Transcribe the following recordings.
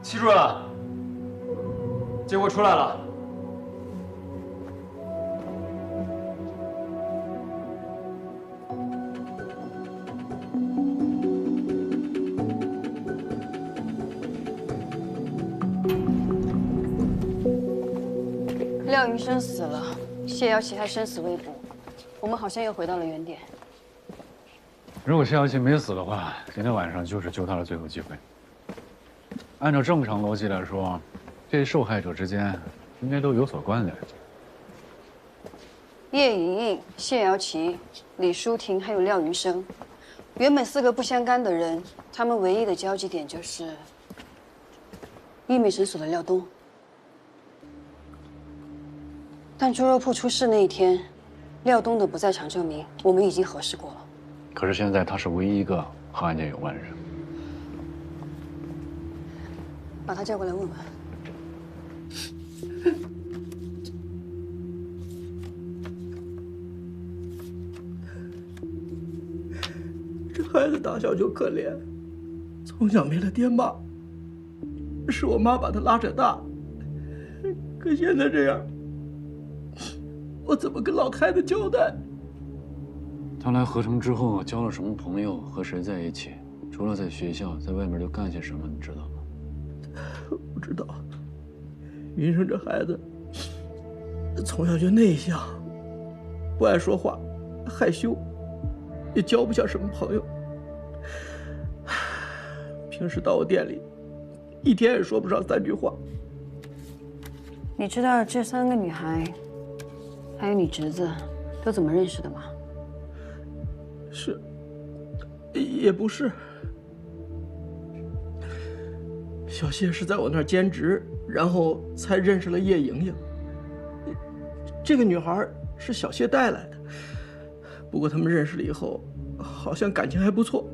齐主任，结果出来了。廖云生死了，谢瑶琪还生死未卜，我们好像又回到了原点。如果谢瑶琪没死的话，今天晚上就是救她的最后机会。按照正常逻辑来说，这些受害者之间应该都有所关联。叶莹莹、谢瑶琪、李淑婷还有廖云生，原本4个不相干的人，他们唯一的交集点就是医美诊所的廖东。但猪肉铺出事那一天，廖东的不在场证明我们已经核实过了。可是现在他是唯一一个和案件有关的人。把他叫过来问问。这孩子打小就可怜，从小没了爹妈，是我妈把他拉扯大。可现在这样，我怎么跟老太太交代？他来合成之后交了什么朋友，和谁在一起？除了在学校，在外面都干些什么？你知道吗？不知道。云生这孩子从小就内向，不爱说话，害羞，也交不下什么朋友。平时到我店里，一天也说不上3句话。你知道这3个女孩，还有你侄子，都怎么认识的吗？是，也不是。小谢是在我那儿兼职，然后才认识了叶莹莹。这个女孩是小谢带来的，不过他们认识了以后，好像感情还不错，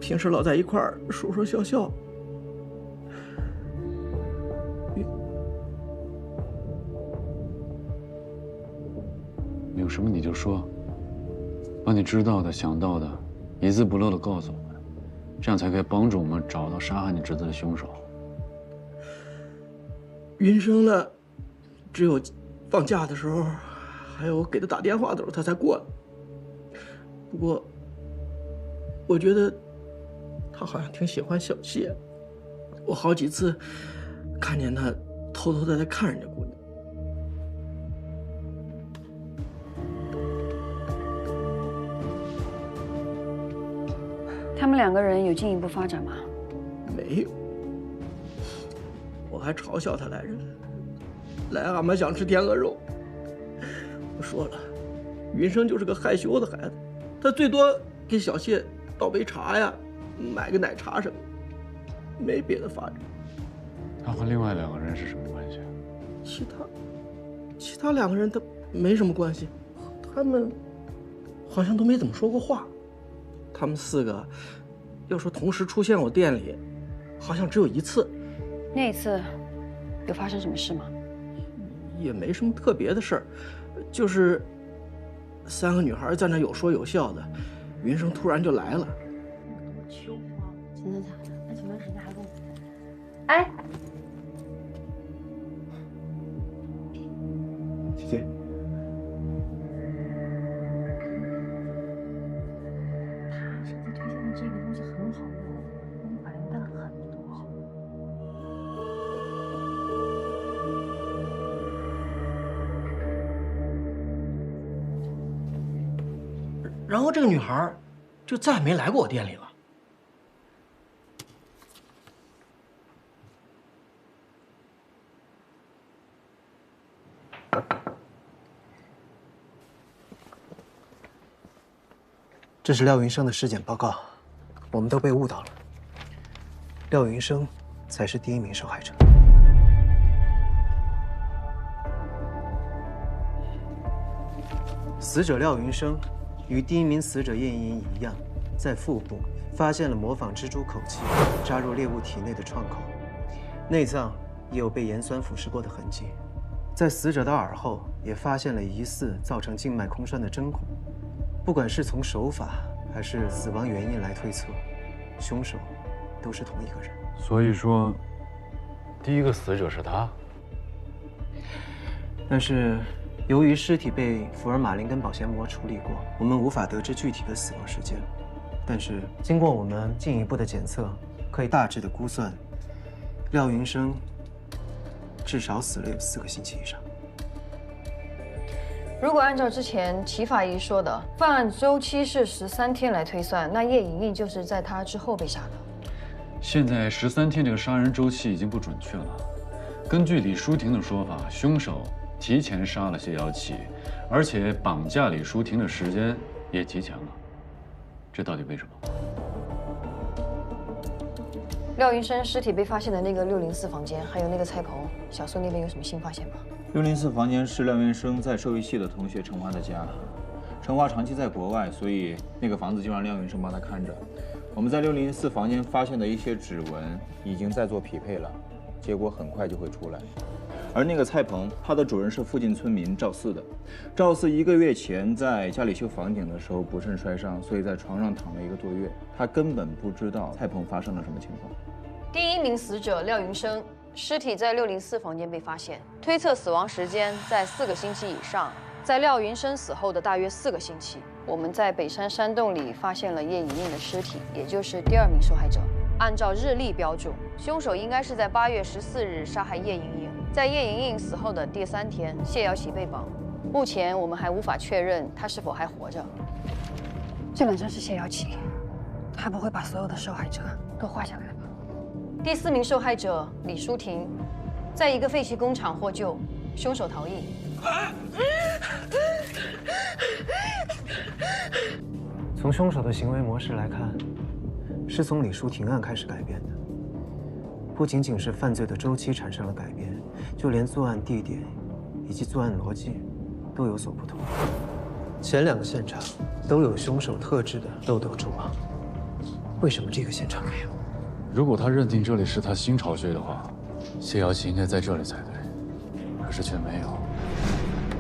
平时老在一块儿说说笑笑。有什么你就说，把你知道的、想到的，一字不漏的告诉我们，这样才可以帮助我们找到杀害你侄子的凶手。云生呢，只有放假的时候，还有我给他打电话的时候，他才过来。不过，我觉得他好像挺喜欢小谢，我好几次看见他偷偷的在看人家姑娘。他们2个人有进一步发展吗？没有，我还嘲笑他来着，来俺们想吃天鹅肉。我说了，云生就是个害羞的孩子，他最多给小谢倒杯茶呀，买个奶茶什么的，没别的发展。他和另外2个人是什么关系？其他2个人他没什么关系，他们好像都没怎么说过话。他们4个要说同时出现我店里，好像只有1次。那一次有发生什么事吗？也没什么特别的事儿，就是3个女孩在那有说有笑的，云生突然就来了。多穷啊！真的假的？那前段时间还跟我……哎，姐姐，他设计推荐的这个东西很好用，能把人淡很多。然后这个女孩就再也没来过我店里了。这是廖云生的尸检报告，我们都被误导了。廖云生才是第1名受害者。死者廖云生与第1名死者叶莹莹一样，在腹部发现了模仿蜘蛛口气扎入猎物体内的创口，内脏也有被盐酸腐蚀过的痕迹。在死者的耳后也发现了疑似造成静脉空栓的针孔。不管是从手法还是死亡原因来推测，凶手都是同一个人。所以说，第一个死者是他。但是，由于尸体被福尔马林跟保鲜膜处理过，我们无法得知具体的死亡时间。但是，经过我们进一步的检测，可以大致的估算，廖云生至少死了有4个星期以上。如果按照之前齐法医说的犯案周期是13天来推算，那叶莹莹就是在他之后被杀的。现在13天这个杀人周期已经不准确了。根据李淑婷的说法，凶手提前杀了谢瑶琪，而且绑架李淑婷的时间也提前了。这到底为什么？廖云生尸体被发现的那个604房间，还有那个菜棚，小苏那边有什么新发现吗604房间是廖云生在兽医系的同学陈华的家。陈华长期在国外，所以那个房子就让廖云生帮他看着。我们在604房间发现的一些指纹已经在做匹配了，结果很快就会出来。而那个菜棚，它的主人是附近村民赵四的。赵四1个月前在家里修房顶的时候不慎摔伤，所以在床上躺了1个多月。他根本不知道菜棚发生了什么情况。第1名死者廖云生，尸体在604房间被发现，推测死亡时间在4个星期以上。在廖云生死后的大约4个星期，我们在北山山洞里发现了叶莹莹的尸体，也就是第2名受害者。按照日历标注，凶手应该是在8月14日杀害叶莹莹。在叶莹莹死后的第3天，谢瑶琪被绑。目前我们还无法确认她是否还活着。这本身是谢瑶琪，她不会把所有的受害者都画下来吧？第4名受害者李淑婷，在一个废弃工厂获救，凶手逃逸。从凶手的行为模式来看，是从李淑婷案开始改变的。不仅仅是犯罪的周期产生了改变，就连作案地点以及作案逻辑都有所不同。前2个现场都有凶手特制的漏斗蛛网，为什么这个现场没有？如果他认定这里是他新巢穴的话，谢瑶琪应该在这里才对，可是却没有。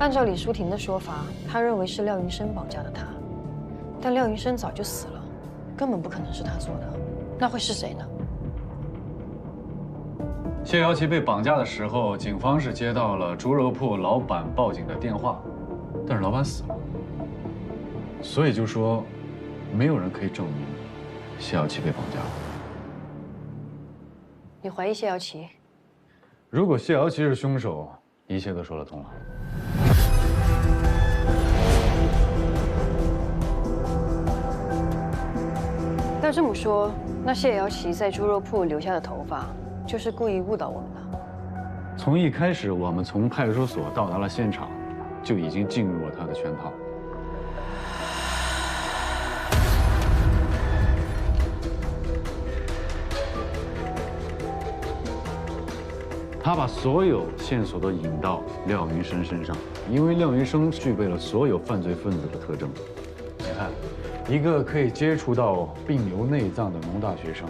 按照李淑婷的说法，她认为是廖云生绑架的她，但廖云生早就死了，根本不可能是他做的。那会是谁呢？谢瑶琪被绑架的时候，警方是接到了猪肉铺老板报警的电话，但是老板死了，所以就说没有人可以证明谢瑶琪被绑架了。你怀疑谢瑶琪？如果谢瑶琪是凶手，一切都说得通了。要这么说，那谢瑶琪在猪肉铺留下的头发，就是故意误导我们的。从一开始，我们从派出所到达了现场，就已经进入了他的圈套。他把所有线索都引到廖云生身上，因为廖云生具备了所有犯罪分子的特征。你看，一个可以接触到病瘤内脏的农大学生，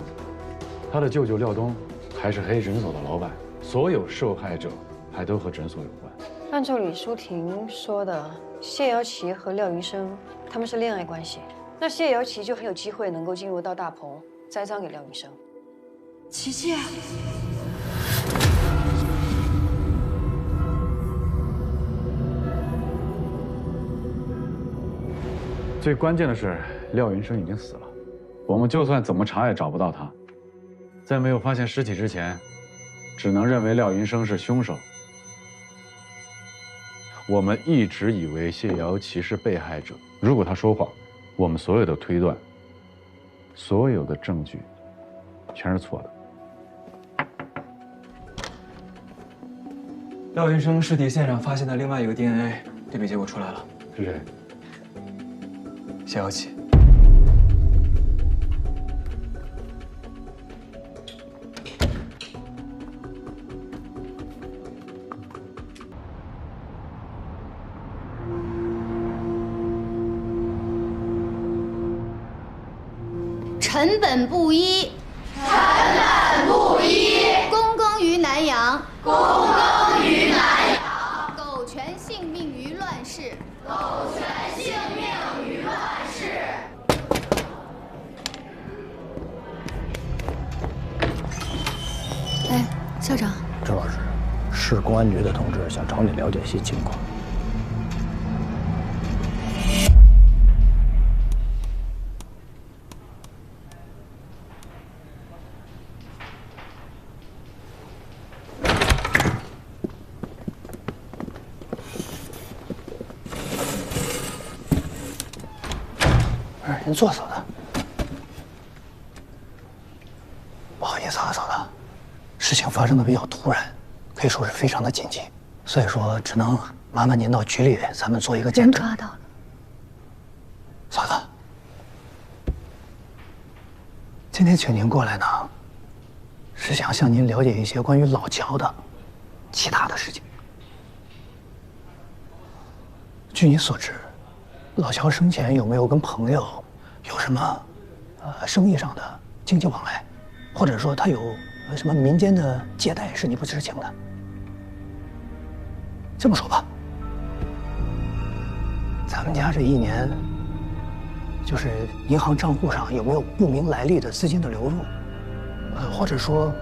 他的舅舅廖东还是黑诊所的老板，所有受害者还都和诊所有关。按照李淑婷说的，谢瑶琪和廖云生他们是恋爱关系，那谢瑶琪就很有机会能够进入到大棚，栽赃给廖云生。琪琪。最关键的是，廖云生已经死了，我们就算怎么查也找不到他。在没有发现尸体之前，只能认为廖云生是凶手。我们一直以为谢瑶琪是被害者，如果他说谎，我们所有的推断、所有的证据，全是错的。廖云生尸体现场发现的另外一个 DNA 对比结果出来了，是谁？谢瑶琪。臣本布衣，臣本布衣，躬耕于南阳，躬耕于南阳，苟全性命于乱世，苟全性命于乱世。哎，校长。市公安局的同志想找你了解些情况。您坐，嫂子。不好意思啊，嫂子，事情发生的比较突然，可以说是非常的紧急，所以说只能麻烦您到局里，咱们做一个检查。人抓到了。嫂子，今天请您过来呢，是想向您了解一些关于老乔的其他的事情。据你所知，老乔生前有没有跟朋友有什么生意上的经济往来，或者说他有什么民间的借贷是你不知情的？这么说吧，咱们家这一年，就是银行账户上有没有不明来历的资金的流入，或者说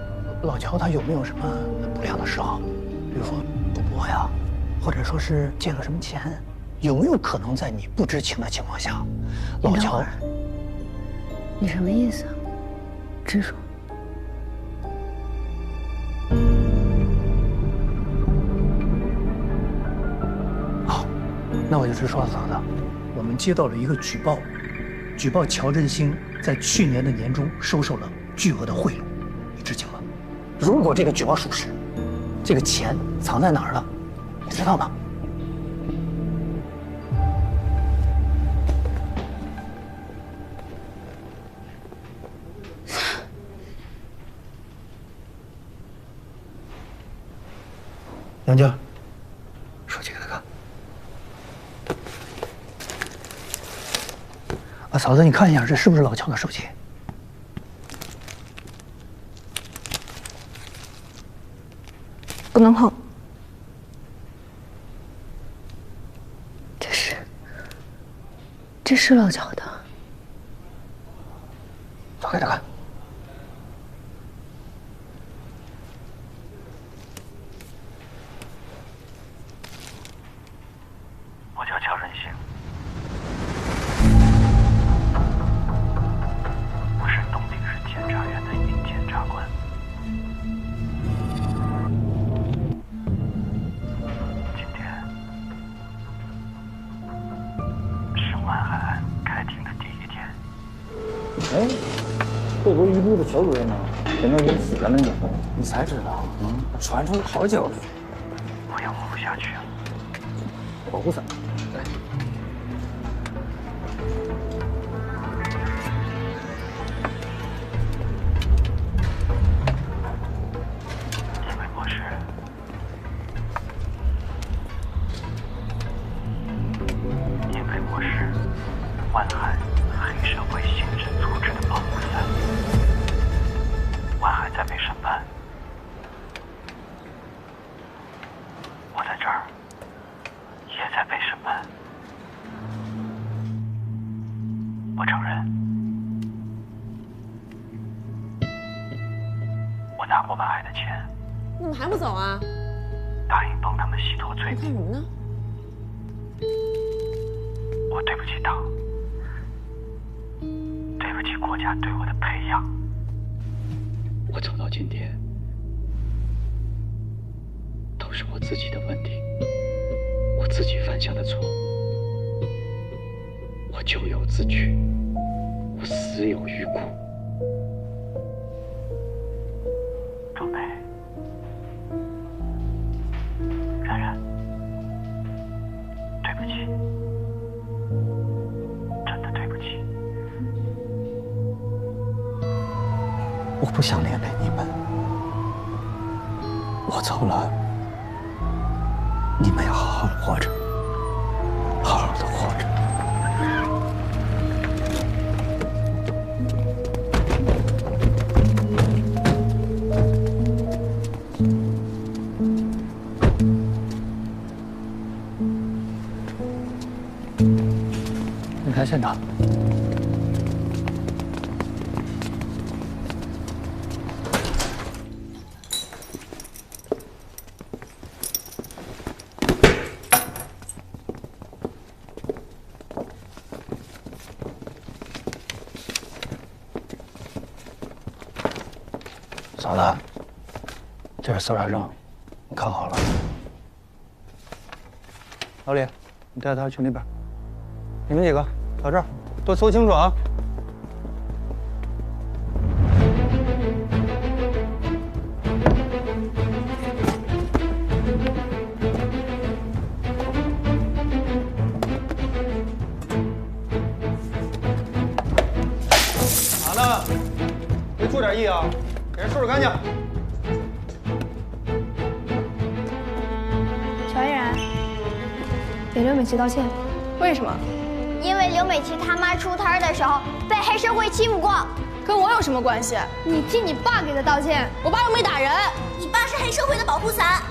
老乔他有没有什么不良的嗜好，比如说赌博呀，或者说是借了什么钱，有没有可能在你不知情的情况下，老乔？你什么意思啊？直说。好，那我就直说了，嫂子。我们接到了一个举报，举报乔振兴在去年的年中收受了巨额的贿赂，你知情吗？如果这个举报属实，这个钱藏在哪儿了，你知道吗？杨静，手机给他看。啊，嫂子，你看一下，这是不是老乔的手机？不能碰。这是老乔的。找给他看。我叫乔振兴，我是东京市检察院的一名检察官。今天是万海案开庭的第一天。哎，会不会一部的小主任呢？前段时间死在那里，你才知道？传出好久了。我要活不下去了。保护伞。因为博士，因为我是万海黑社会刑侦组织的保护伞。万海在被审判，我在这儿也在被审判。我承认，我拿过万海的钱，你怎么还不走啊？答应帮他们洗脱罪你名。看什么呢？我对不起党，对不起国家对我的培养。我走到今天，都是我自己的问题，我自己犯下的错。我咎由自取，我死有余辜。钟北，冉冉，对不起，真的对不起。我不想连累你们，我走了，你们要好好活着，好好的活着。离开现场。嫂子，这是搜查证，你看好了。老李，你带他去那边。你们几个到这儿，都搜清楚啊！咋了？没注点意啊？给人收拾干净。乔嫣然，给刘美琪道歉。为什么？因为刘美琪他妈出摊的时候被黑社会欺负过。跟我有什么关系？你替你爸给他道歉，我爸又没打人。你爸是黑社会的保护伞。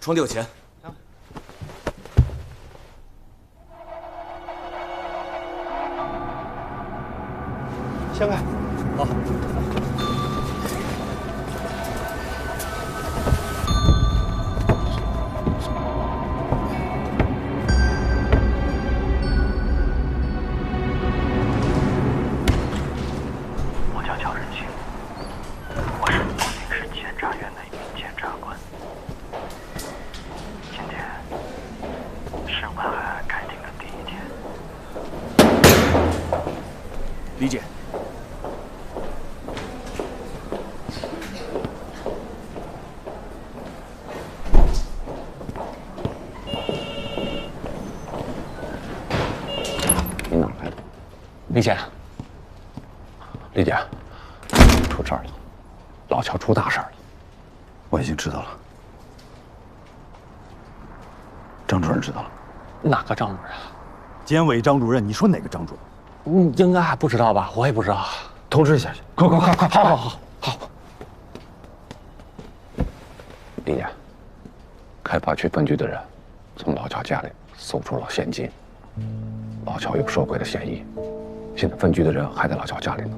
床底有钱。掀开。好。我叫乔仁清，我是福鼎市检察院的一名检察官。今天是万海案开庭的第一天。李姐，你哪来的？李姐，李姐，出事儿了，老乔出大事儿了。我已经知道了。张主任知道了。哪个张主任？监委张主任，你说哪个张主任？应该还不知道吧？我也不知道。通知下去。快！好。李姐，开发区分局的人从老乔家里搜出了现金，老乔有受贿的嫌疑。现在分局的人还在老乔家里呢。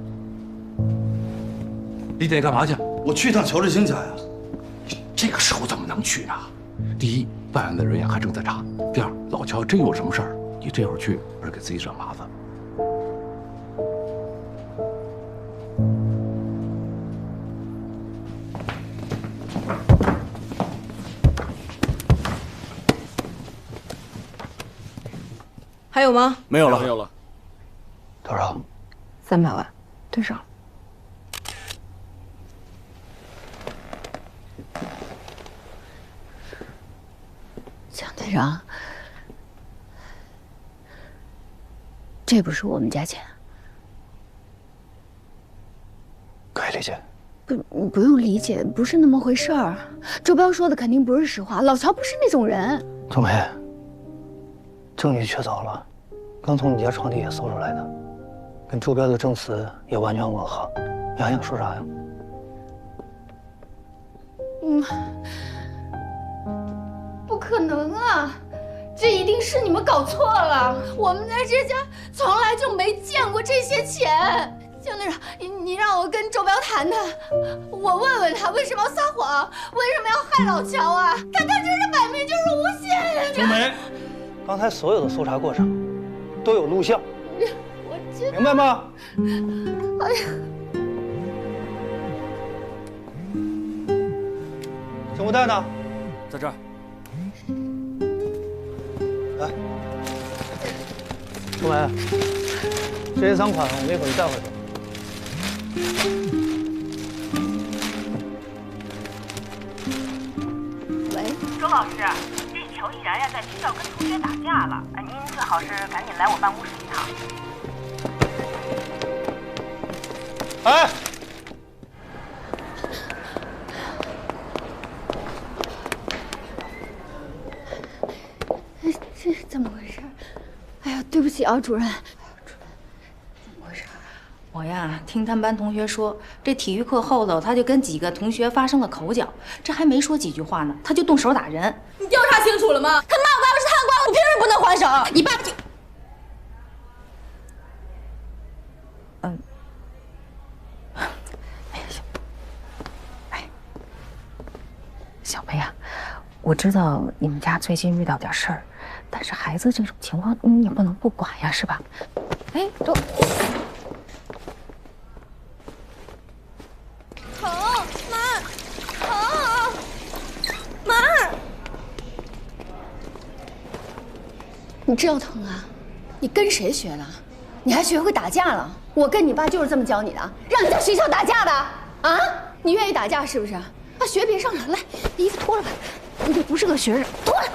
李姐干嘛去？我去一趟乔志兴家呀。这个时候怎么能去呢？第一，办案的人员还正在查；第二，老乔真有什么事儿，你这会儿去不是给自己惹麻烦。还有吗？没有了。多少？300万，对上了。蒋队长，这不是我们家钱。可以理解。不用理解，不是那么回事儿。周彪说的肯定不是实话，老乔不是那种人。冬梅，证据确凿了，刚从你家床底下搜出来的，跟周彪的证词也完全吻合。你还想说啥呀？不可能啊！这一定是你们搞错了。我们在这家从来就没见过这些钱。蒋队长，你让我跟周彪谈谈，我问问他为什么要撒谎，为什么要害老乔啊？他这摆明就是诬陷呀！冬梅，刚才所有的搜查过程都有录像，明白吗？哎呀，警务带呢？在这儿。来，冬梅，这些赃款我们一会儿带回去。喂，周老师，这是乔乔依然呀在学校跟同学打架了，您最好是赶紧来我办公室一趟。哎，这怎么回事？哎呀，对不起啊，主任。我呀，听他们班同学说，这体育课后头，他就跟几个同学发生了口角，这还没说几句话呢，他就动手打人。你调查清楚了吗？他骂我爸爸是贪官，我凭什么不能还手？你爸爸就……小梅呀，我知道你们家最近遇到点事儿，但是孩子这种情况你也不能不管呀，是吧？哎，都。疼，妈，疼，妈！你知道疼啊？你跟谁学的？你还学会打架了？我跟你爸就是这么教你的，让你在学校打架的啊？你愿意打架是不是？啊，学别上场，来，衣服脱了吧。你这不是个学生，脱了。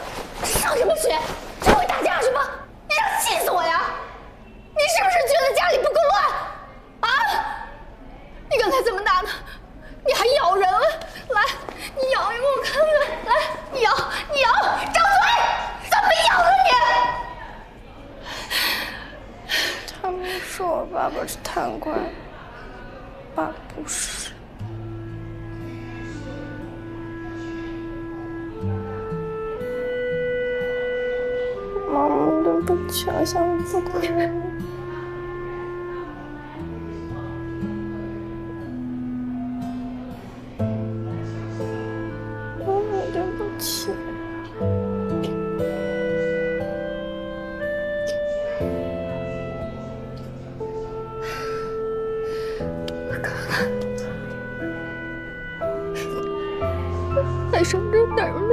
上什么学？只会打架是吗？你想气死我呀！你是不是觉得家里不够乱？啊？你刚才怎么打的？你还咬人了？来，你咬一个我看看。来，你咬，你咬，张嘴！怎么咬的你？他们说我爸爸是贪官，爸不是。妈妈，对不起，我想不开。妈妈，对不起。还剩着点儿呢。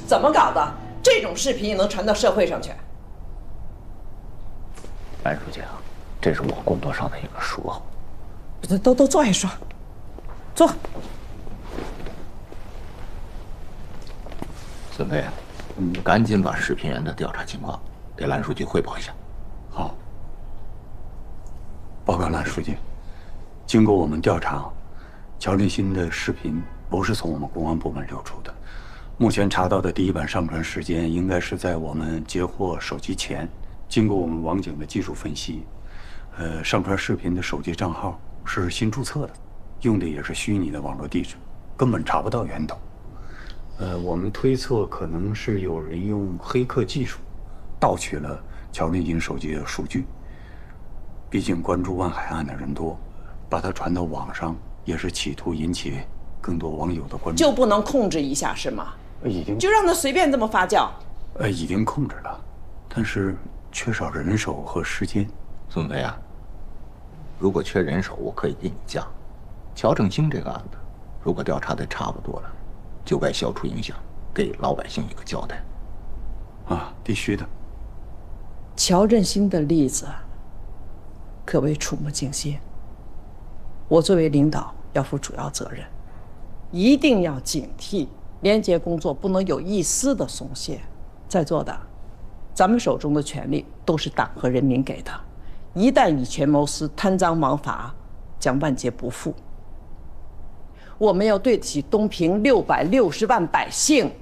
怎么搞的？这种视频也能传到社会上去？蓝书记啊，这是我工作上的一个疏忽。都坐下说，坐。孙飞啊，你赶紧把视频人的调查情况给蓝书记汇报一下。好。报告蓝书记，经过我们调查，乔振新的视频不是从我们公安部门流出的。目前查到的第一版上传时间应该是在我们截获手机前。经过我们网警的技术分析，上传视频的手机账号是新注册的，用的也是虚拟的网络地址，根本查不到源头。我们推测可能是有人用黑客技术盗取了乔振新手机的数据。毕竟关注万海案的人多，把它传到网上也是企图引起更多网友的关注。就不能控制一下是吗？已经就让他随便这么发酵？已经控制了，但是缺少人手和时间。孙飞啊，如果缺人手，我可以给你加。乔正兴这个案子，如果调查的差不多了，就该消除影响，给老百姓一个交代。啊，必须的。乔振兴的例子可谓触目惊心。我作为领导要负主要责任，一定要警惕，廉洁工作不能有一丝的松懈。在座的，咱们手中的权力都是党和人民给的，一旦以权谋私、贪赃枉法，将万劫不复。我们要对得起东平660万百姓。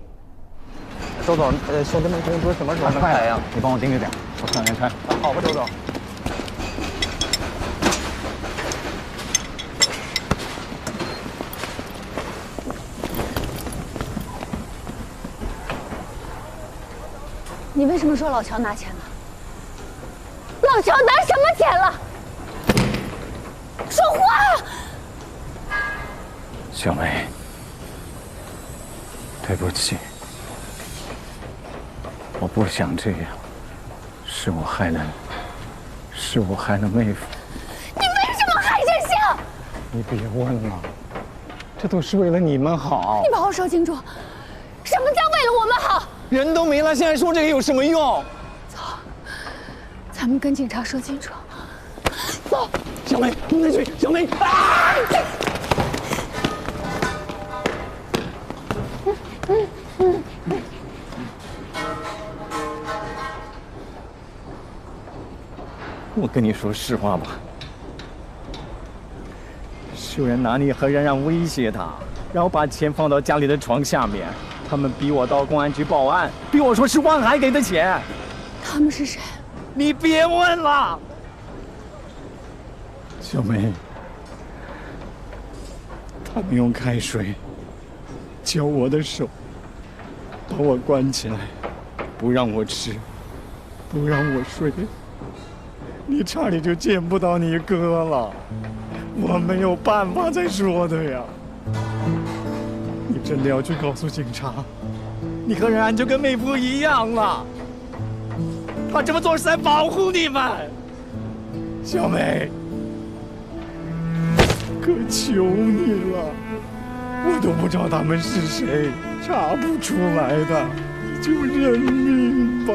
周总，兄弟们工资什么时候能开呀？你帮我盯着点，我看看开。好吧，周总。你为什么说老乔拿钱了？老乔拿什么钱了？说话！小梅，对不起，我不想这样，是我害了妹夫。你为什么害振兴？你别问了，这都是为了你们好。你把话说清楚，什么叫为了我们好？人都没了，现在说这个有什么用？走，咱们跟警察说清楚。走，小梅，你再去，小梅。啊！我跟你说实话吧，秀媛拿你和冉冉威胁他，然后把钱放到家里的床下面。他们逼我到公安局报案，逼我说是万海给的钱。他们是谁？你别问了，小梅。他们用开水浇我的手，把我关起来，不让我吃，不让我睡。你差点就见不到你哥了，我没有办法再说的呀。你真的要去告诉警察，你和冉冉就跟妹夫一样了。他这么做是在保护你们，小梅。可求你了，我都不知道他们是谁，查不出来的，你就认命吧。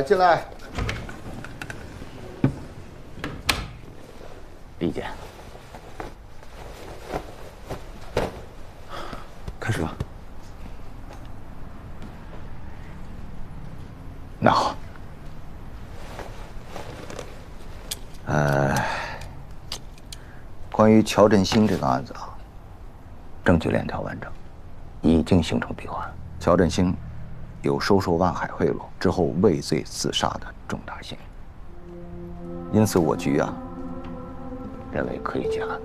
进来。李姐，开始吧。那好。关于乔振兴这个案子啊，证据链条完整，已经形成闭环。乔振兴有收受万海贿赂之后畏罪自杀的重大嫌疑，因此我局啊认为可以结案。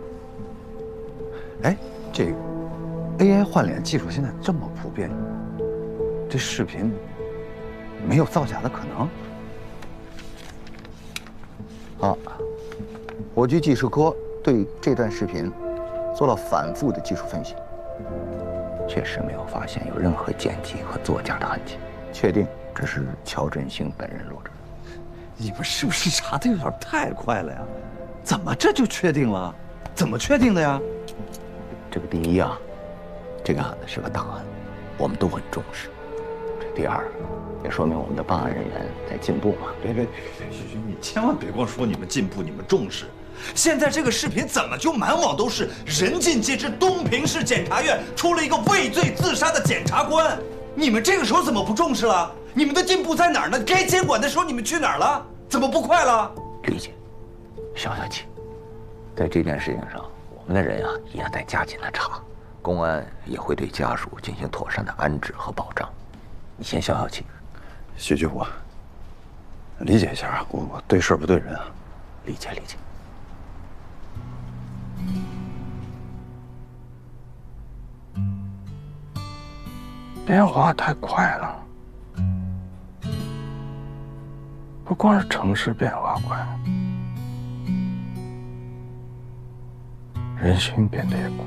哎，这个 AI 换脸技术现在这么普遍，这视频没有造假的可能？好，我局技术科对这段视频做了反复的技术分析，确实没有发现有任何剪辑和作假的痕迹，确定这是乔振兴本人录制。你们是不是查的有点太快了呀？怎么这就确定了？怎么确定的呀？这个第一啊，这个案子是个大案，我们都很重视。这第二，也说明我们的办案人员在进步嘛。别，你千万别光说你们进步，你们重视。现在这个视频怎么就满网都是？人尽皆知，东平市检察院出了一个畏罪自杀的检察官，你们这个时候怎么不重视了？你们的进步在哪儿呢？该监管的时候你们去哪儿了？怎么不快了？理解，消消气。在这件事情上，我们的人啊也在加紧的查，公安也会对家属进行妥善的安置和保障。你先消消气。徐局我理解一下，我对事不对人啊。理解。变化太快了，不光是城市变化快，人心变得也快。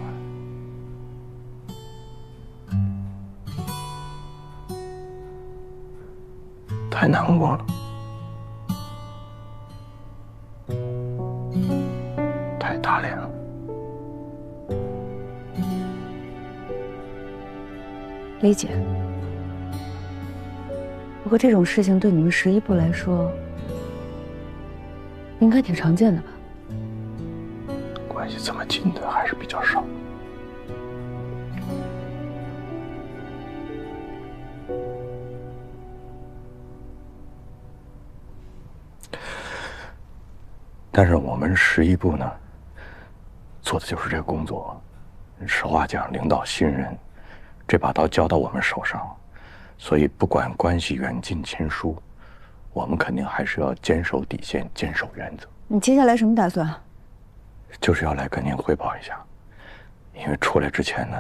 太难过了，太打脸了。理解。不过这种事情对你们11部来说，应该挺常见的吧？关系这么近的还是比较少。但是我们11部呢，做的就是这个工作。实话讲，领导信任，这把刀交到我们手上，所以不管关系远近亲疏，我们肯定还是要坚守底线，坚守原则。你接下来什么打算？就是要来跟您汇报一下，因为出来之前呢，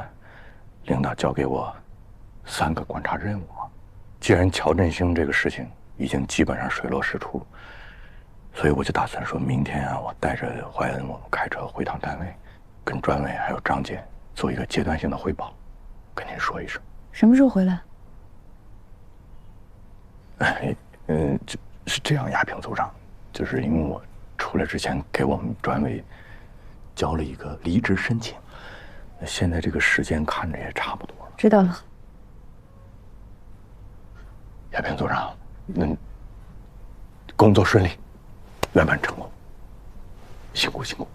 领导交给我3个观察任务嘛。既然乔振兴这个事情已经基本上水落石出，所以我就打算说明天啊，我带着怀恩，我们开车回趟单位，跟专委还有张姐做一个阶段性的汇报，跟您说一声。什么时候回来？是这样，亚平组长，就是因为我出来之前给我们专委交了一个离职申请，现在这个时间看着也差不多了。知道了。亚平组长，工作顺利，圆满成功，辛苦辛苦。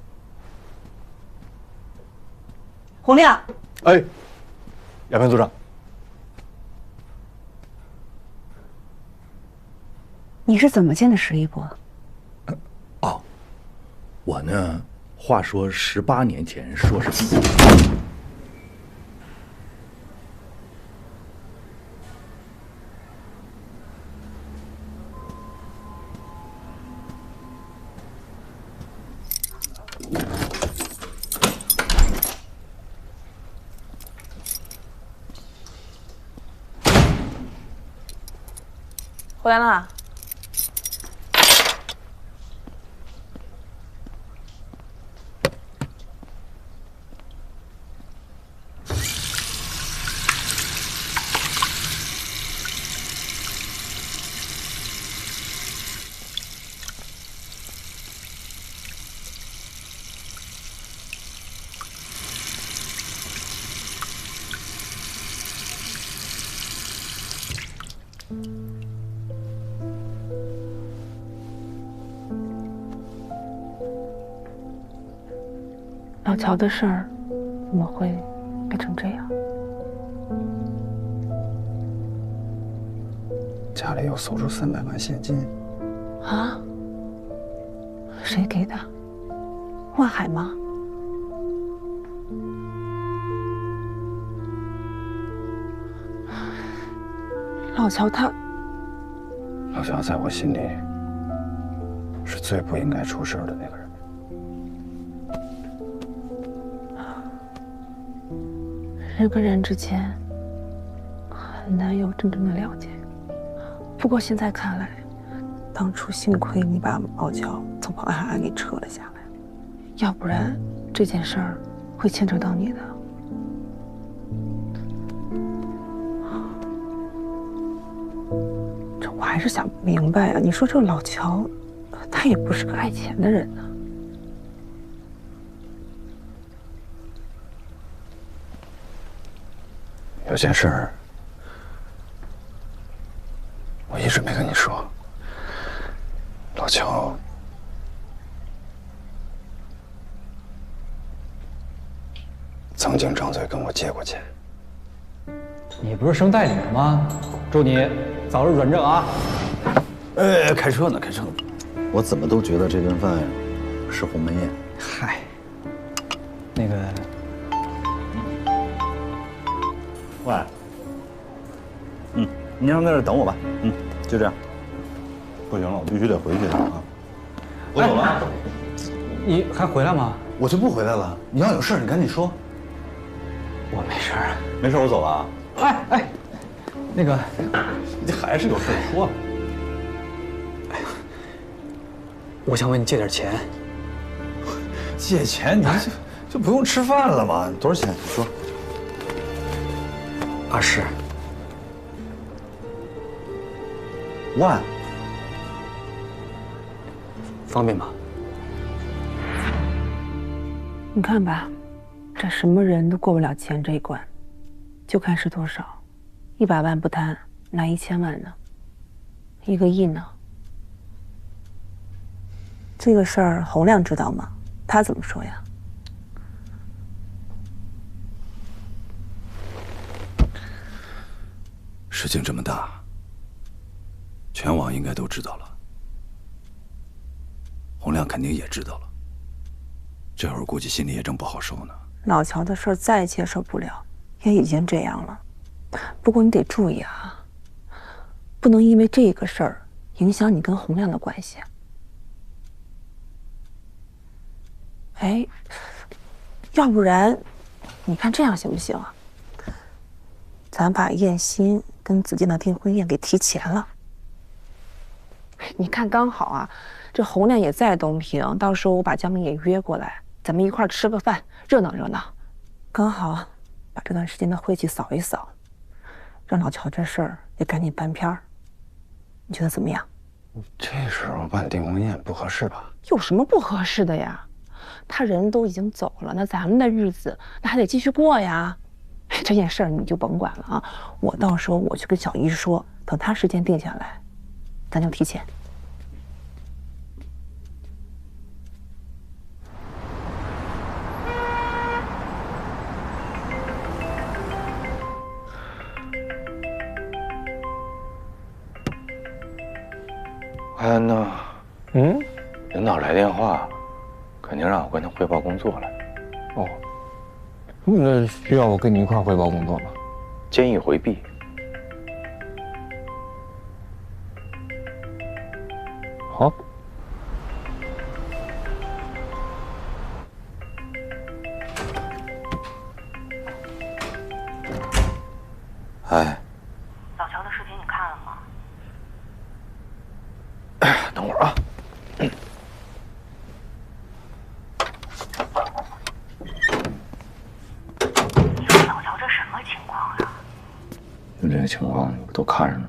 洪亮，哎，亚平组长，你是怎么见的石一博？哦，我呢，话说18年前，说是回来了。老乔的事儿怎么会变成这样？家里又搜出300万现金。啊？谁给的？万海吗？老乔他……老乔在我心里是最不应该出事的那个人。人跟人之间很难有真正的了解。不过现在看来，当初幸亏你把老乔从黄海岸给撤了下来，要不然这件事儿会牵扯到你的。这我还是想不明白啊！你说这老乔，他也不是个爱钱的人呢。有件事儿，我一直没跟你说。老乔曾经张嘴跟我借过钱。你不是升代理了吗？祝你早日转正啊！哎，开车呢，开车呢。我怎么都觉得这顿饭是鸿门宴。嗨，那个。喂，你让在这等我吧。就这样。不行了，我必须得回去啊！我走了。你还回来吗？我就不回来了。你要有事你赶紧说。我没事儿，没事，我走了啊。哎，那个，你还是有事说。我想问你借点钱。借钱你就不用吃饭了吗？多少钱？你说。20万，方便吗？你看吧，这什么人都过不了钱这一关，就看是多少。100万不谈，拿1000万呢？1个亿呢？这个事儿洪亮知道吗？他怎么说呀？事情这么大，全网应该都知道了，洪亮肯定也知道了，这会儿估计心里也正不好受呢。老乔的事儿再接受不了，也已经这样了，不过你得注意啊，不能因为这个事儿影响你跟洪亮的关系。哎，要不然，你看这样行不行啊？咱把燕欣跟子健的订婚宴给提前了。你看刚好啊，这洪亮也在东平，到时候我把江明也约过来，咱们一块儿吃个饭，热闹热闹。刚好把这段时间的晦气扫一扫，让老乔这事儿也赶紧翻篇儿。你觉得怎么样？这时候办订婚宴不合适吧？有什么不合适的呀？他人都已经走了，那咱们的日子那还得继续过呀。这件事儿你就甭管了啊，我到时候我去跟小姨说，等他时间定下来，咱就提前。安安呢？领导来电话，肯定让我跟他汇报工作了。哦，那需要我跟你一块汇报工作吗？建议回避。好。哎，老乔的视频你看了吗？等会儿啊。你说老乔这什么情况啊？就这个情况都看着呢。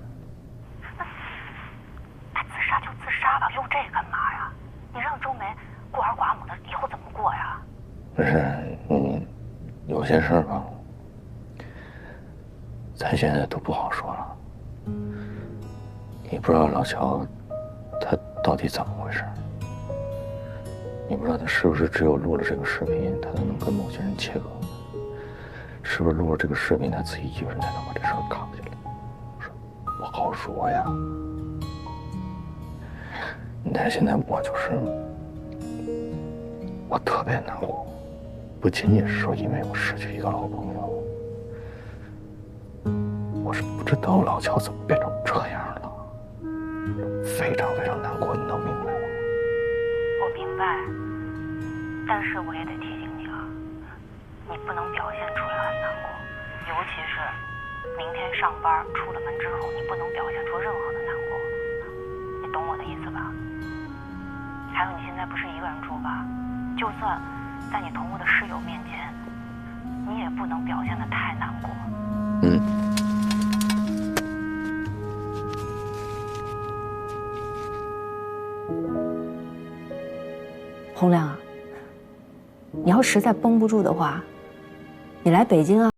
他自杀就自杀吧，用这干嘛呀？你让周梅孤儿寡母的以后怎么过呀？不是，有些事儿吧，咱现在都不好说了。你不知道老乔他到底怎么回事，你不知道他是不是只有录了这个视频，他才能跟某些人切割，是不是录了这个视频他自己一个人才能把这事儿扛下来？不好说呀。但是现在我特别难过，不仅仅是说因为我失去一个老朋友，我是不知道老乔怎么变成这样了，非常非常难过，你能明白吗？我明白，但是我也得提醒你啊，你不能表现出来很难过，尤其是明天上班出了门之后，你不能表现出任何的难过，你懂我的意思吧？还有你现在不是一个人住吧？就算在你同屋的室友面前，你也不能表现得太难过。洪亮啊，你要实在绷不住的话，你来北京啊。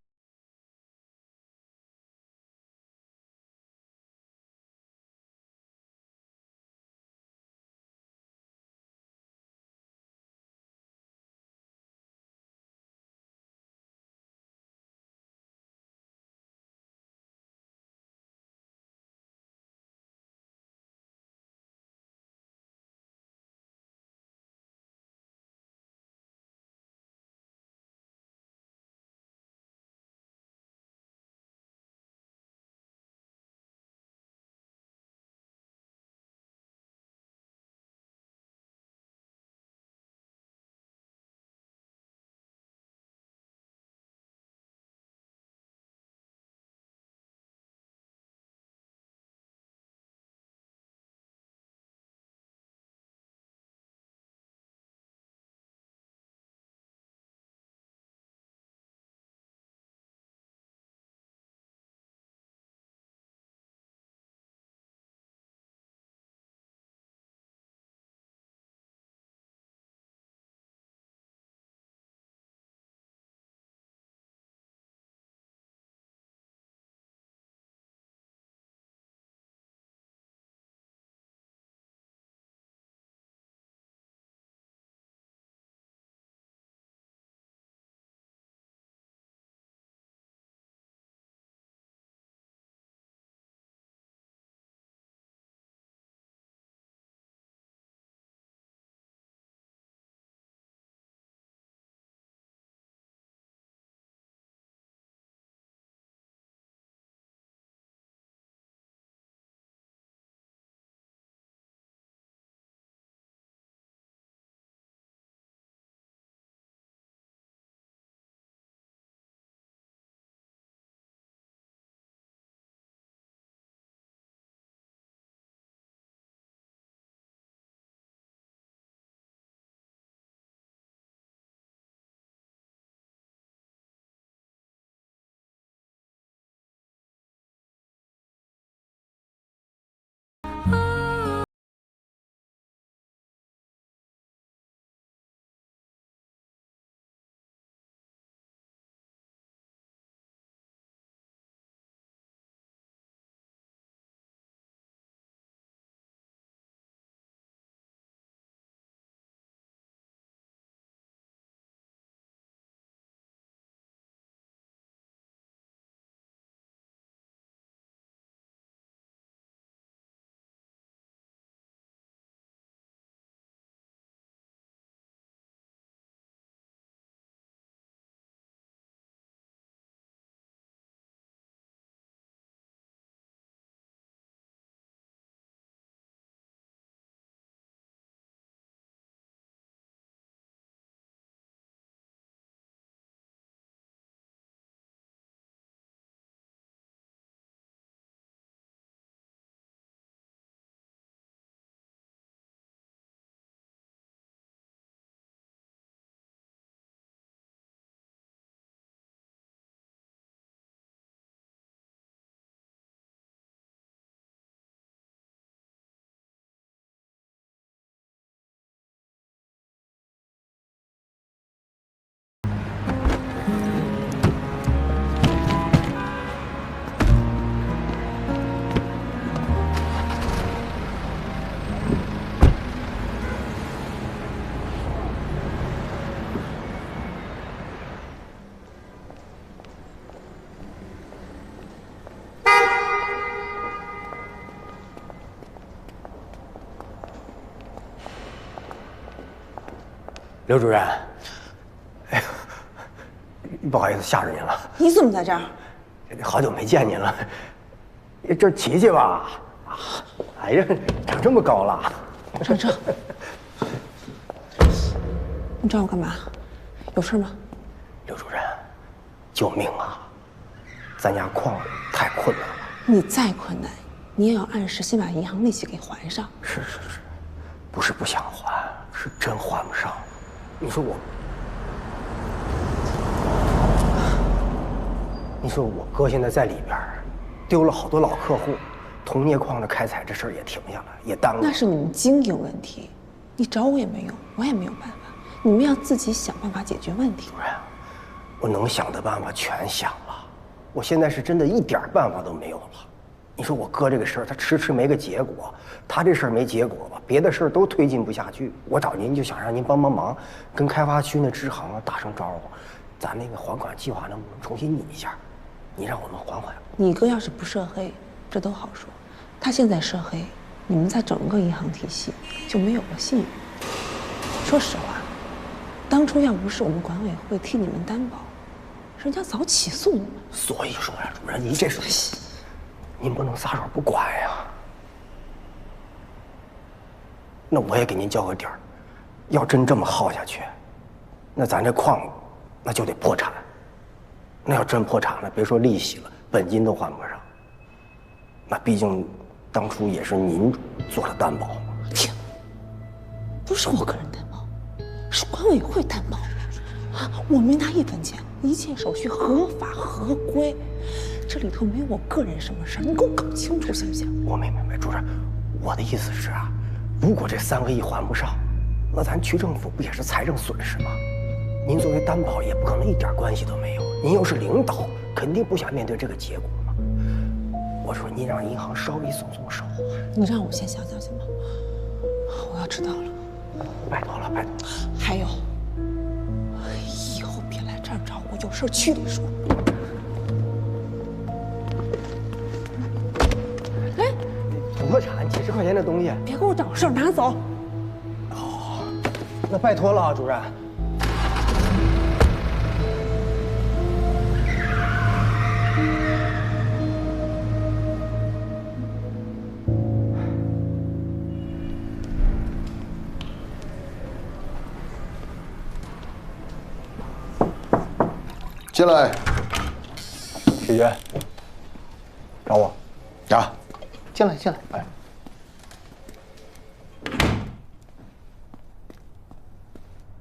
刘主任，哎呀，不好意思吓着您了。你怎么在这儿？好久没见您了，这儿琪琪吧？哎呀，长这么高了。上车。你找我干嘛？有事吗？刘主任，救命啊！咱家矿太困难了。你再困难，你也要按时先把银行利息给还上。是，不是不想还，是真还不上。你说我哥现在在里边，丢了好多老客户，铜镍矿的开采这事儿也停下了，也耽误了。那是你们经营问题，你找我也没用，我也没有办法。你们要自己想办法解决问题。主任，我能想的办法全想了，我现在是真的一点办法都没有了。你说我哥这个事儿，他迟迟没个结果，他这事儿没结果吧，别的事儿都推进不下去。我找您就想让您帮忙，跟开发区那支行打声招呼，咱那个还款计划能不能重新拟一下？你让我们还。你哥要是不涉黑，这都好说；他现在涉黑，你们在整个银行体系就没有了信誉。说实话，当初要不是我们管委会替你们担保，人家早起诉你们。所以说呀，主任，您这是，您不能撒手不管呀。那我也给您交个底儿，要真这么耗下去，那咱这矿那就得破产。那要真破产了，别说利息了，本金都还不上。那毕竟当初也是您做了担保嘛。天，不是我个人担保，是管委会担保啊！我没拿1分钱，一切手续合法合规，这里头没有我个人什么事儿，你给我搞清楚行不行？我明白，主任，我的意思是啊，如果这3个亿还不上，那咱区政府不也是财政损失吗？您作为担保也不可能一点关系都没有。您又是领导，肯定不想面对这个结果嘛。我说您让银行稍微松松手。你让我先想想行吗？我要迟到了。拜托了，拜托。还有，以后别来这儿找我，有事区里说。哎，土特产几10块钱的东西，别给我找事儿，拿走。哦，那拜托了啊，主任。进来，许娟，找我。啊，进来。哎，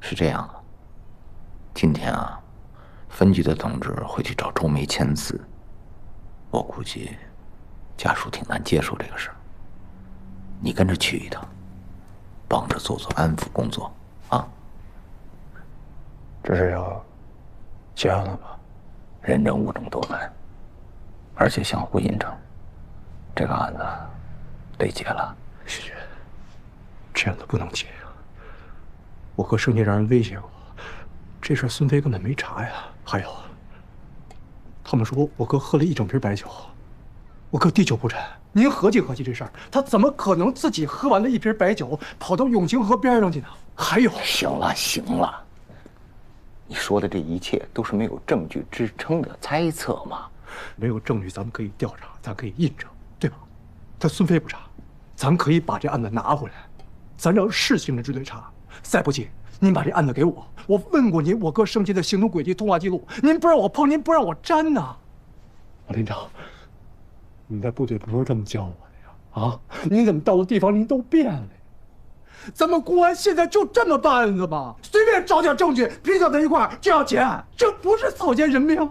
是这样的，今天啊，分局的同志会去找周梅签字，我估计家属挺难接受这个事儿。你跟着去一趟，帮着做安抚工作啊。这是要结案了吧？人证物证都来，而且相互印证，这个案子得结了。许娟，这样的不能结呀！我哥生前让人威胁过，这事孙飞根本没查呀。还有，他们说我哥喝了1整瓶白酒，我哥滴酒不沾。您合计合计这事儿，他怎么可能自己喝完了1瓶白酒跑到永清河边上去呢？还有，行了，你说的这一切都是没有证据支撑的猜测嘛？没有证据，咱们可以调查，咱可以印证，对吧？他孙飞不查，咱可以把这案子拿回来，咱让市刑侦支队查。再不济，您把这案子给我，我问过您，我哥生前的行动轨迹、通话记录，您不让我碰，您不让我沾呐。王连长，你在部队不是这么教我的呀？啊，您怎么到了地方您都变了呀？咱们公安现在就这么办案子吗？随便找点证据拼到在一块儿就要结案，这不是草菅人命，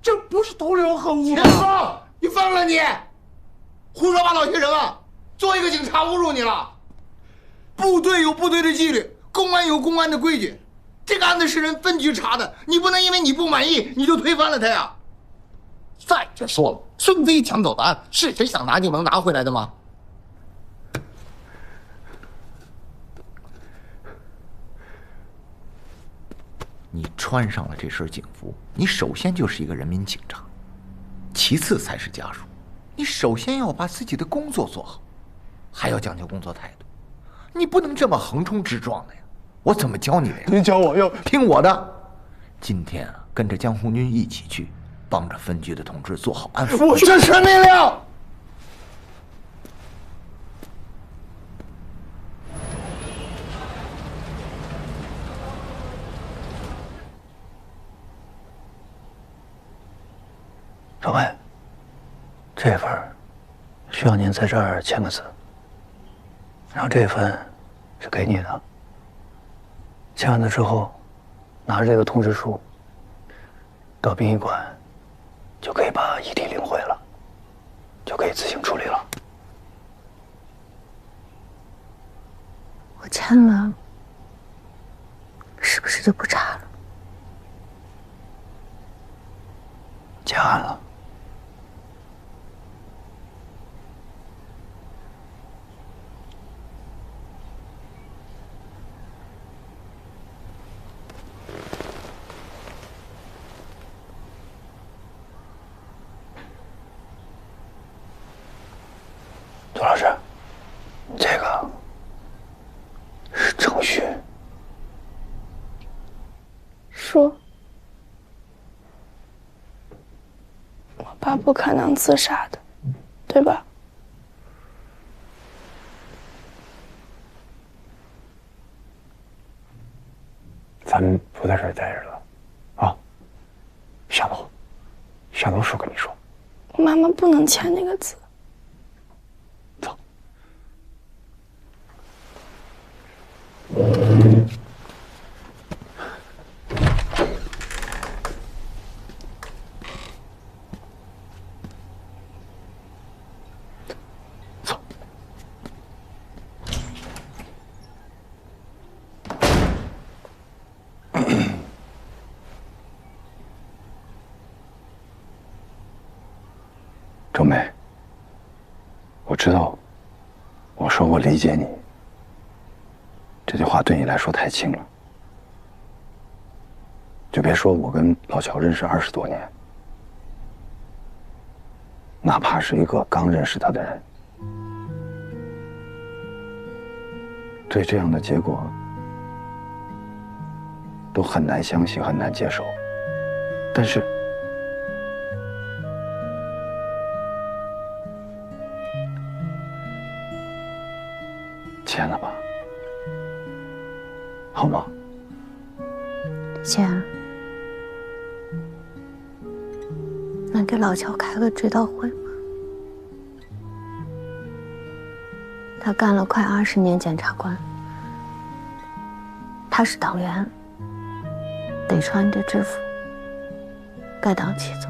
这不是同流合污吗？田丰，你疯了你！胡说八道些什么？作为一个警察侮辱你了。部队有部队的纪律，公安有公安的规矩。这个案子是人分局查的，你不能因为你不满意你就推翻了他呀。再者说了，孙飞抢走的案是谁想拿就能拿回来的吗？你穿上了这身警服，你首先就是一个人民警察，其次才是家属。你首先要把自己的工作做好，还要讲究工作态度。你不能这么横冲直撞的呀！我怎么教你的呀？您教我要听我的。今天啊，跟着江红军一起去，帮着分局的同志做好安抚。我这是命令。少尉，这份需要您在这儿签个字，然后这份是给你的。签完了之后，拿着这个通知书到殡仪馆，就可以把遗体领回了，就可以自行处理了。我签了，是不是就不查了？结案了。杜老师，这个是程序。说，我爸不可能自杀的，对吧？咱们不在这儿待着了，啊，下楼，下楼说跟你说。妈妈不能签那个字。周梅，我知道，我说我理解你，这句话对你来说太轻了。就别说我跟老乔认识20多年，哪怕是一个刚认识他的人，对这样的结果都很难相信，很难接受。但是，签了吧，好吗？签。能给老乔开个追悼会吗？他干了快20年检察官，他是党员，得穿着制服，该当起走。